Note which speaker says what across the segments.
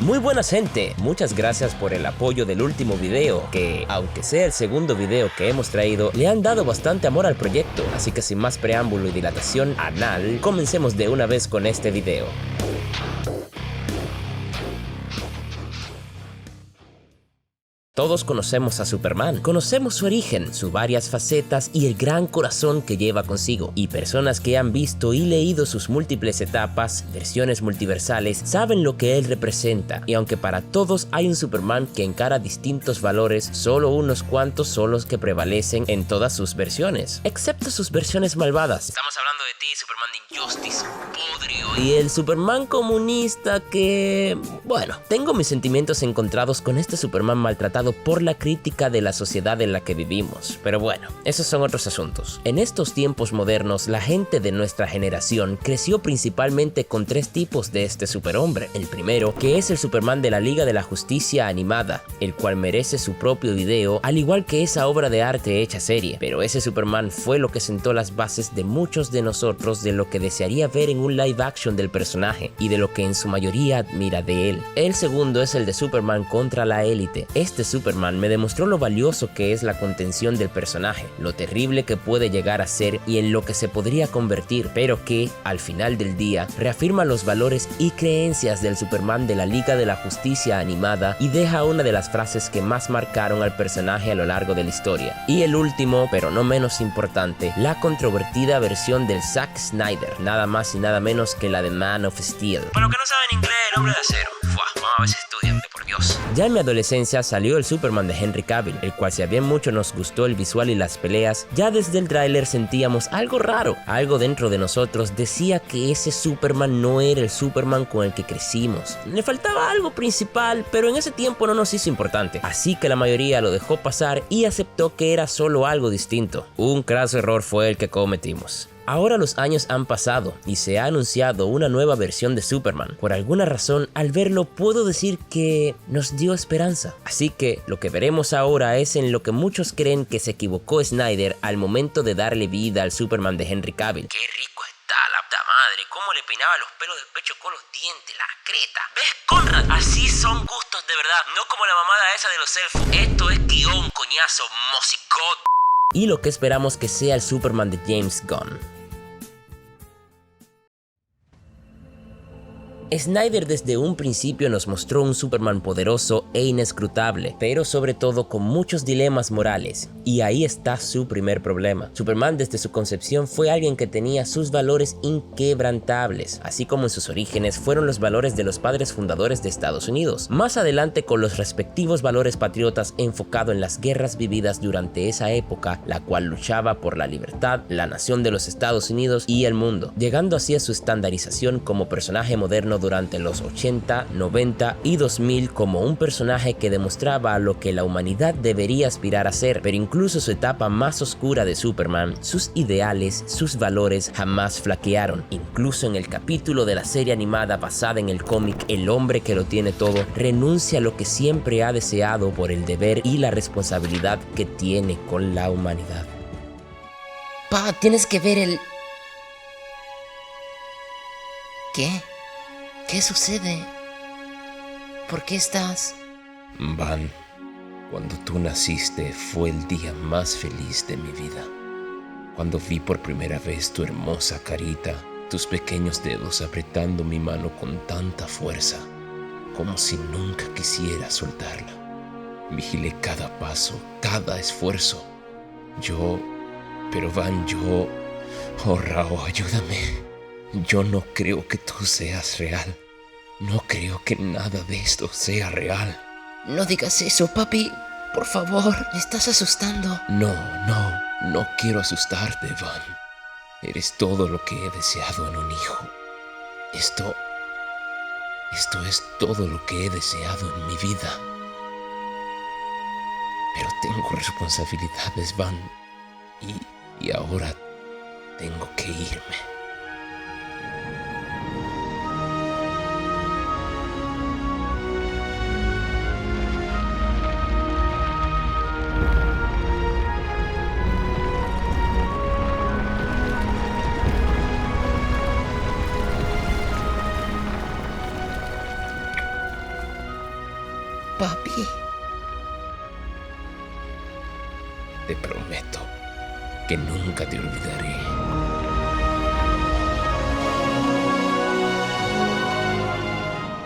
Speaker 1: Muy buenas gente, muchas gracias por el apoyo del último video, que aunque sea el segundo video que hemos traído, le han dado bastante amor al proyecto, así que sin más preámbulo y dilatación anal, comencemos de una vez con este video. Todos conocemos a Superman, conocemos su origen, sus varias facetas y el gran corazón que lleva consigo. Y personas que han visto y leído sus múltiples etapas, versiones multiversales, saben lo que él representa. Y aunque para todos hay un Superman que encara distintos valores, solo unos cuantos son los que prevalecen en todas sus versiones, excepto sus versiones malvadas. Estamos hablando de ti, Superman de Injustice, podrio, y el Superman comunista que... Bueno, tengo mis sentimientos encontrados con este Superman maltratado por la crítica de la sociedad en la que vivimos, pero bueno, esos son otros asuntos. En estos tiempos modernos, la gente de nuestra generación creció principalmente con tres tipos de este superhombre. El primero, que es el Superman de la Liga de la Justicia animada, el cual merece su propio video, al igual que esa obra de arte hecha serie, pero ese Superman fue lo que sentó las bases de muchos de nosotros de lo que desearía ver en un live action del personaje y de lo que en su mayoría admira de él. El segundo es el de Superman contra la élite. Este Superman me demostró lo valioso que es la contención del personaje, lo terrible que puede llegar a ser y en lo que se podría convertir, pero que, al final del día, reafirma los valores y creencias del Superman de la Liga de la Justicia animada y deja una de las frases que más marcaron al personaje a lo largo de la historia. Y el último, pero no menos importante, la controvertida versión del Zack Snyder, nada más y nada menos que la de Man of Steel. Para los que no saben inglés, el hombre de acero. Vamos a ver si estudian, por Dios. Ya en mi adolescencia salió el Superman de Henry Cavill, el cual si bien mucho nos gustó el visual y las peleas, ya desde el tráiler sentíamos algo raro. Algo dentro de nosotros decía que ese Superman no era el Superman con el que crecimos. Le faltaba algo principal, pero en ese tiempo no nos hizo importante. Así que la mayoría lo dejó pasar y aceptó que era solo algo distinto. Un craso error fue el que cometimos. Ahora los años han pasado y se ha anunciado una nueva versión de Superman. Por alguna razón, al verlo puedo decir que nos dio esperanza. Así que lo que veremos ahora es en lo que muchos creen que se equivocó Snyder al momento de darle vida al Superman de Henry Cavill. ¡Qué rico está la puta madre! ¿Cómo le peinaba los pelos del pecho con los dientes? La creta. ¿Ves, Conrad? Así son gustos de verdad. No como la mamada esa de los elfos. Esto es guión, coñazo, mosicot. Y lo que esperamos que sea el Superman de James Gunn. Snyder desde un principio nos mostró un Superman poderoso e inescrutable, pero sobre todo con muchos dilemas morales, y ahí está su primer problema. Superman desde su concepción fue alguien que tenía sus valores inquebrantables, así como en sus orígenes fueron los valores de los padres fundadores de Estados Unidos, más adelante con los respectivos valores patriotas enfocado en las guerras vividas durante esa época, la cual luchaba por la libertad, la nación de los Estados Unidos y el mundo, llegando así a su estandarización como personaje moderno durante los 80, 90 y 2000 como un personaje que demostraba a lo que la humanidad debería aspirar a ser, pero incluso su etapa más oscura de Superman, sus ideales, sus valores jamás flaquearon. Incluso en el capítulo de la serie animada basada en el cómic El hombre que lo tiene todo, renuncia a lo que siempre ha deseado por el deber y la responsabilidad que tiene con la humanidad.
Speaker 2: Pa, tienes que ver el... ¿Qué? ¿Qué sucede? ¿Por qué estás...?
Speaker 1: Van, cuando tú naciste fue el día más feliz de mi vida. Cuando vi por primera vez tu hermosa carita, tus pequeños dedos apretando mi mano con tanta fuerza, como si nunca quisiera soltarla. Vigilé cada paso, cada esfuerzo. Oh Rao, ayúdame. Yo no creo que tú seas real. No creo que nada de esto sea real.
Speaker 2: No digas eso, papi. Por favor, me estás asustando.
Speaker 1: No quiero asustarte, Van. Eres todo lo que he deseado en un hijo. Esto es todo lo que he deseado en mi vida. Pero tengo responsabilidades, Van. Y ahora tengo que irme.
Speaker 2: papi.
Speaker 1: Te prometo que nunca te olvidaré.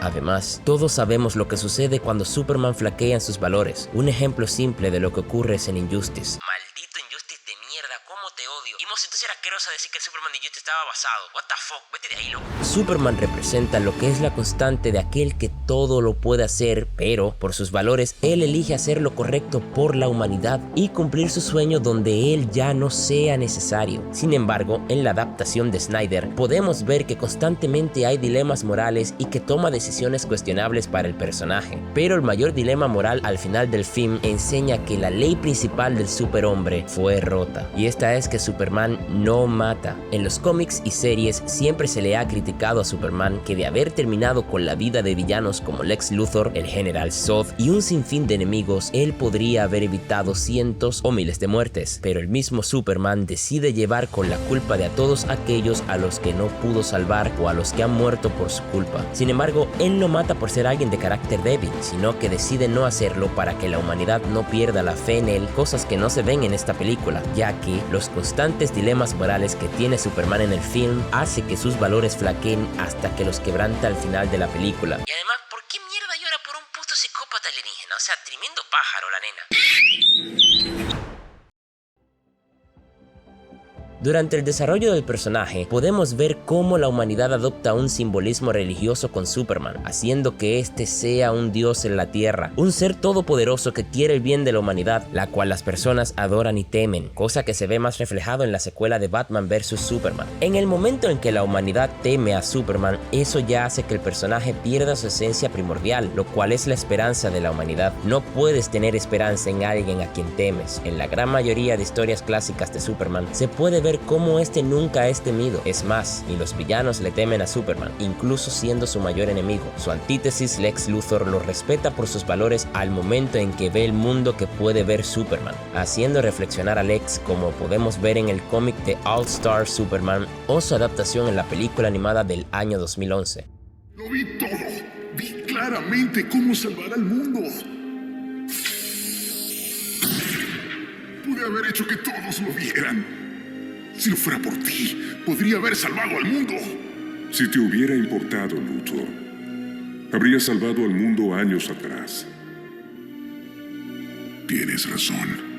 Speaker 1: Además, todos sabemos lo que sucede cuando Superman flaquea en sus valores. Un ejemplo simple de lo que ocurre es en Injustice. Maldito Injustice de mierda, cómo te odio. Y si tú eres asqueroso a decir que el Superman de Injustice estaba basado. What the fuck, vete de ahí, loco. Superman representa lo que es la constante de aquel que todo lo puede hacer, pero por sus valores, él elige hacer lo correcto por la humanidad y cumplir su sueño donde él ya no sea necesario. Sin embargo, en la adaptación de Snyder, podemos ver que constantemente hay dilemas morales y que toma decisiones cuestionables para el personaje. Pero el mayor dilema moral al final del film enseña que la ley principal del superhombre fue rota. Y esta es que Superman no mata. En los cómics y series siempre se le ha criticado a Superman que de haber terminado con la vida de villanos como Lex Luthor, el General Zod y un sinfín de enemigos, él podría haber evitado cientos o miles de muertes. Pero el mismo Superman decide llevar con la culpa de a todos aquellos a los que no pudo salvar o a los que han muerto por su culpa. Sin embargo, él no mata por ser alguien de carácter débil, sino que decide no hacerlo para que la humanidad no pierda la fe en él, cosas que no se ven en esta película, ya que los constantes dilemas morales que tiene Superman en el film hace que sus valores flaqueen hasta que los quebranta al final de la película. Y además, ¿por qué mierda llora por un puto psicópata alienígena? O sea, tremendo pájaro la nena. Durante el desarrollo del personaje, podemos ver cómo la humanidad adopta un simbolismo religioso con Superman, haciendo que este sea un dios en la tierra, un ser todopoderoso que quiere el bien de la humanidad, la cual las personas adoran y temen, cosa que se ve más reflejado en la secuela de Batman vs Superman. En el momento en que la humanidad teme a Superman, eso ya hace que el personaje pierda su esencia primordial, lo cual es la esperanza de la humanidad. No puedes tener esperanza en alguien a quien temes. En la gran mayoría de historias clásicas de Superman, se puede ver cómo este nunca es temido. Es más, ni los villanos le temen a Superman, incluso siendo su mayor enemigo. Su antítesis, Lex Luthor, lo respeta por sus valores al momento en que ve el mundo que puede ver Superman, haciendo reflexionar a Lex, como podemos ver en el cómic de All Star Superman o su adaptación en la película animada del año 2011.
Speaker 3: Lo vi todo. Vi claramente cómo salvar al mundo. Pude haber hecho que todos lo vieran. Si no fuera por ti, podría haber salvado al mundo.
Speaker 4: Si te hubiera importado, Luthor, habrías salvado al mundo años atrás.
Speaker 3: Tienes razón.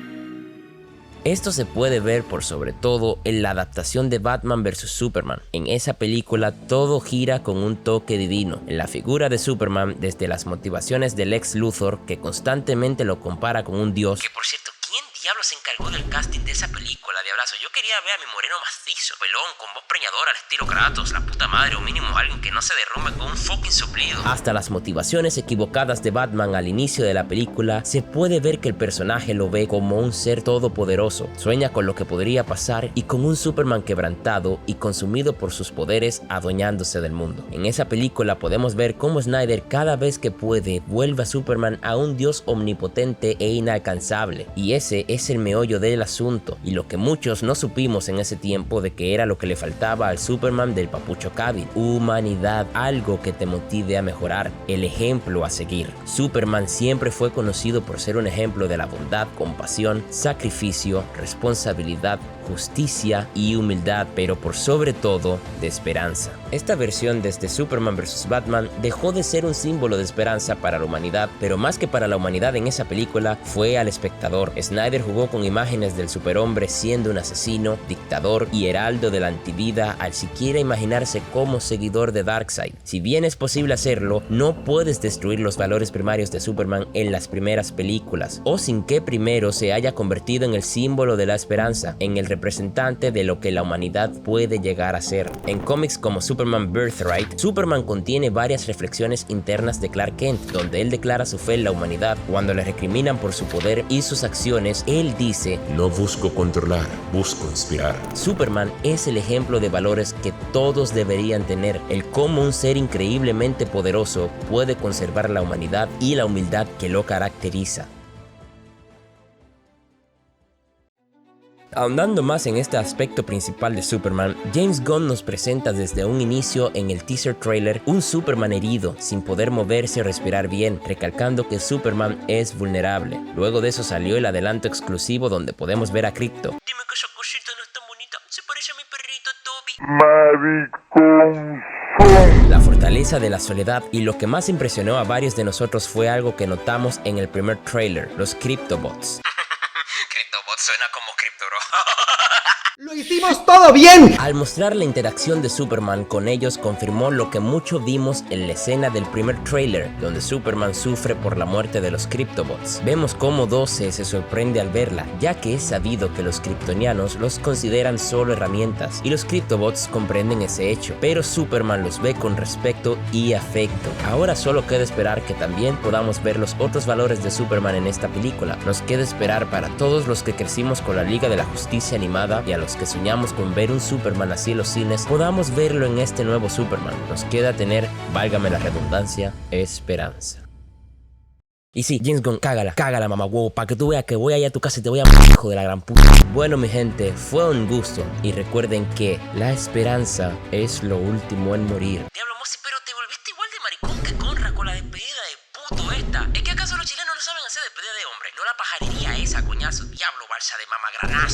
Speaker 1: Esto se puede ver por sobre todo en la adaptación de Batman vs Superman. En esa película todo gira con un toque divino. En la figura de Superman, desde las motivaciones de Lex Luthor, que constantemente lo compara con un dios. Que por cierto, ¿quién diablos se encargó del casting de esa película, diablazo? Yo quería ver a mi moreno macizo, pelón, con voz preñadora al estilo Kratos, la puta madre, o mínimo alguien que no se derrumbe con un fucking soplido. Hasta las motivaciones equivocadas de Batman al inicio de la película, se puede ver que el personaje lo ve como un ser todopoderoso. Sueña con lo que podría pasar y con un Superman quebrantado y consumido por sus poderes, adueñándose del mundo. En esa película podemos ver cómo Snyder cada vez que puede vuelve a Superman a un dios omnipotente e inalcanzable. Y ese es el meollo del asunto y lo que muchos no supimos en ese tiempo de que era lo que le faltaba al Superman del papucho Cavill: humanidad, algo que te motive a mejorar, el ejemplo a seguir. Superman siempre fue conocido por ser un ejemplo de la bondad, compasión, sacrificio, responsabilidad, justicia y humildad, pero por sobre todo de esperanza. Esta versión desde Superman vs Batman dejó de ser un símbolo de esperanza para la humanidad, pero más que para la humanidad en esa película fue al espectador. Snyder jugó con imágenes del superhombre siendo un asesino, dictador y heraldo de la antivida al siquiera imaginarse como seguidor de Darkseid. Si bien es posible hacerlo, no puedes destruir los valores primarios de Superman en las primeras películas, o sin que primero se haya convertido en el símbolo de la esperanza, en el representante de lo que la humanidad puede llegar a ser. En cómics como Superman Birthright, Superman contiene varias reflexiones internas de Clark Kent, donde él declara su fe en la humanidad. Cuando le recriminan por su poder y sus acciones, él dice:
Speaker 4: no busco controlar, busco inspirar.
Speaker 1: Superman es el ejemplo de valores que todos deberían tener, el cómo un ser increíblemente poderoso puede conservar la humanidad y la humildad que lo caracteriza. Ahondando más en este aspecto principal de Superman, James Gunn nos presenta desde un inicio en el teaser trailer un Superman herido, sin poder moverse o respirar bien, recalcando que Superman es vulnerable. Luego de eso salió el adelanto exclusivo donde podemos ver a Krypto.
Speaker 2: Dime que esa cosita no es tan bonita. Se parece a mi perrito Toby.
Speaker 1: La fortaleza de la soledad, y lo que más impresionó a varios de nosotros fue algo que notamos en el primer trailer, los Cryptobots.
Speaker 2: Cryptobot suena como Crypto, bro.
Speaker 5: ¡Lo hicimos todo bien!
Speaker 1: Al mostrar la interacción de Superman con ellos, confirmó lo que mucho vimos en la escena del primer trailer, donde Superman sufre por la muerte de los Cryptobots. Vemos cómo 12 se sorprende al verla, ya que es sabido que los kryptonianos los consideran solo herramientas, y los Cryptobots comprenden ese hecho, pero Superman los ve con respeto y afecto. Ahora solo queda esperar que también podamos ver los otros valores de Superman en esta película. Nos queda esperar para todos los que crecimos con la Liga de la Justicia animada y a los que soñamos con ver un Superman así en los cines, podamos verlo en este nuevo Superman. Nos queda tener, válgame la redundancia, esperanza. Y sí, James Gunn, cágala mamá huevo, para que tú veas que voy allá a tu casa y te voy a matar, hijo de la gran puta. Bueno mi gente, fue un gusto, y recuerden que la esperanza es lo último en morir.
Speaker 2: Diablo, Mosi, pero te volviste igual de maricón que Conra con la despedida de puto esta. ¿Es que acaso los chilenos no saben hacer despedida de hombre? No la pajarería esa, coñazo. Diablo, balsa de mama granazo.